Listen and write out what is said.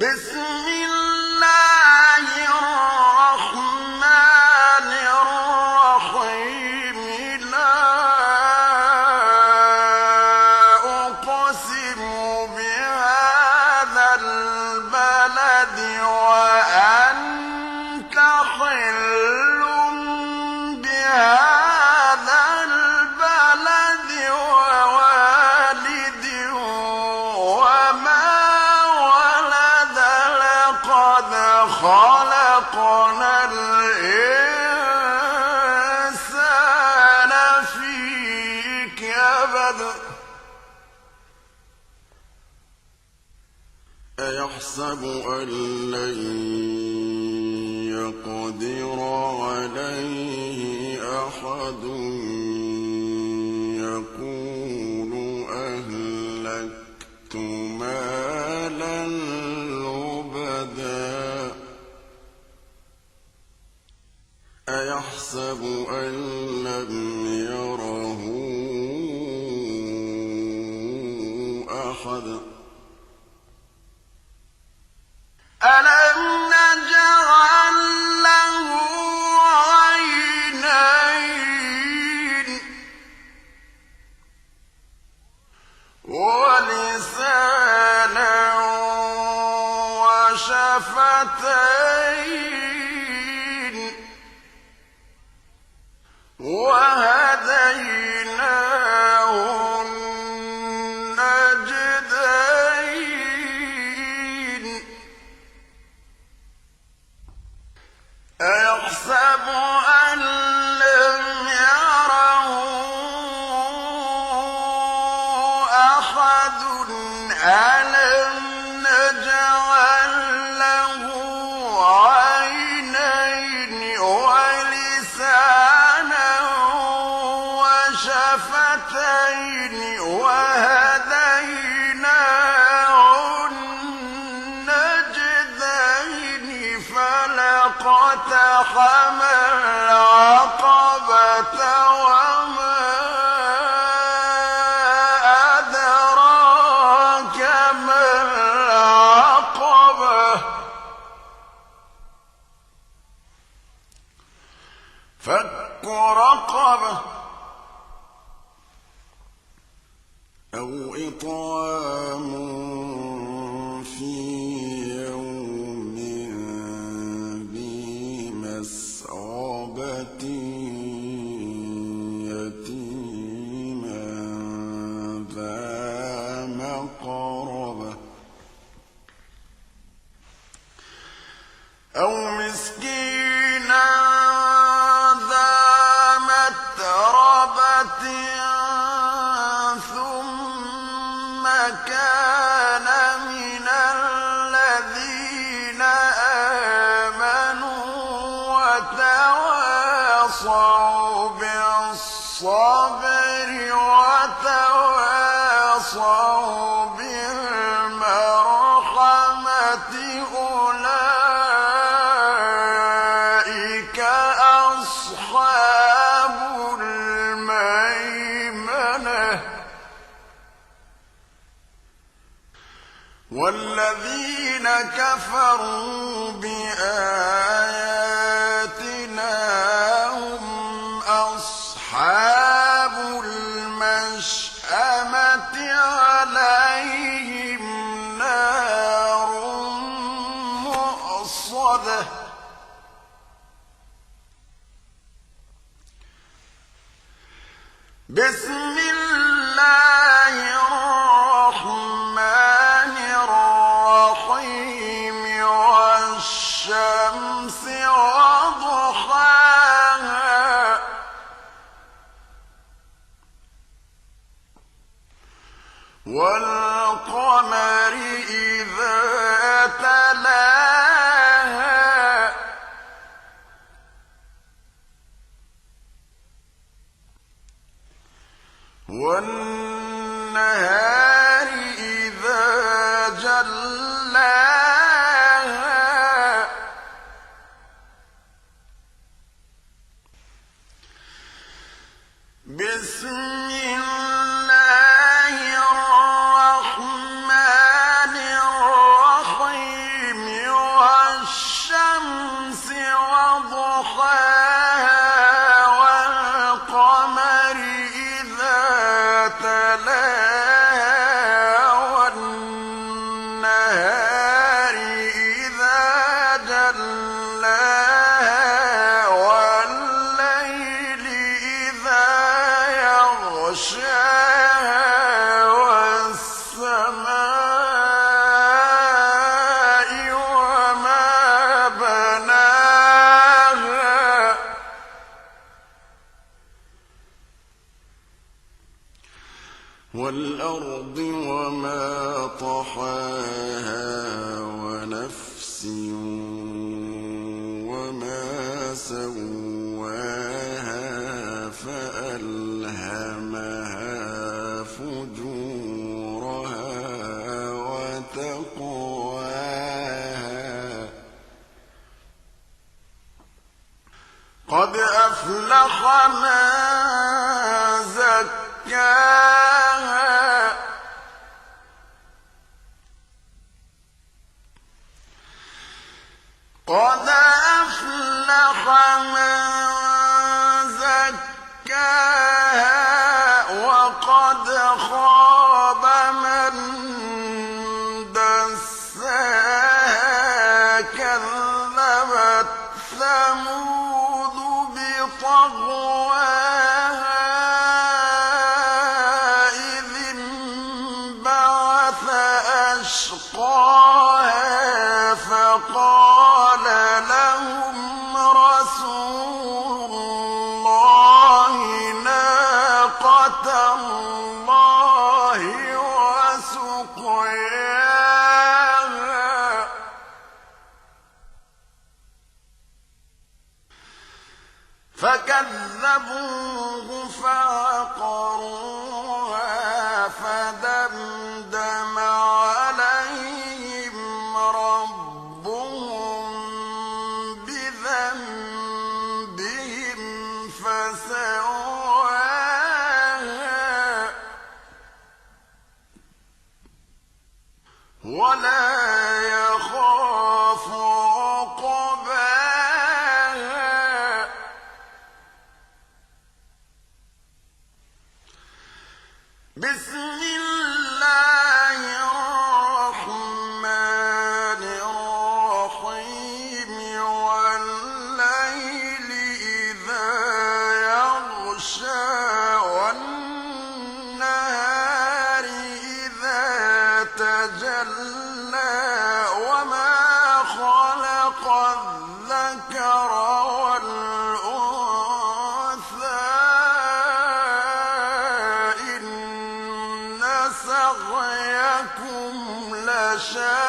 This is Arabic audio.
بسم الله الرحمن الرحيم لا أقسم بهذا البلد وأنت حل بهذا البلد ووالد وما ولد لقد خلقنا الإنسان في كبد أيحسب أن لن يقدر عليه أحد يقول أهلكت مالا لبدا أيحسب أن لم يره أحد ألم نجعل له عينين ولسانا وشفتين وهديناه النجدين أيحسب أن لم يره أحد ألم نجعل له عينين ولسانا وشفتين وهديناه النجدين فلاقتحم العقبة وما أدراك ما العقبة فك رقبة أو إطعام في يوم ذي مسغبة يتيما ذا مقربة أو مسكينا ذا متربة ثم كان من الذين آمنوا وتواصوا بالصبر وتواصوا بالمرحمة أولئك أصحاب الميمنة والذين كفروا بآياتنا هم أصحاب المشأمة عليهم نار مؤصدة بسم الله الرحمن الرحيم والشمس وضحاها والقمر إذا تلاها وَالْأَرْضِ وَمَا طَحَاهَا وَنَفْسٍ وَمَا سَوَّاهَا فَأَلْهَمَهَا فُجُورَهَا وَتَقْوَاهَا قَدْ أَفْلَحَ مَن زَكَّاهَا قَدْ أَفْلَحَ مَن زَكَّاهَا وَقَدْ خَابَ مَن دَسَّاهَا كَذَّبَتْ ثَمُودُ بِطَغْوَاهَا إِذِ انبَعَثَ أَشْقَاهَا فَقَالَ لَهُمْ رَسُولُ اللَّهِ نَاقَةَ اللَّهِ وَسُقْيَاهَا فَكَذَّبُوهُ فَعَقَرُوهَا فَدَمْدَمَ عَلَيْهِمْ رَبُّهُم بِذَنبِهِمْ فَسَوَّاهَا وَلَا يَخَافُ عُقْبَاهَا بسم الله الرحمن الرحيم والليل إذا يغشى والنهار إذا تجلى وما خلق الذكر والأنثى إن سعيكم لشتى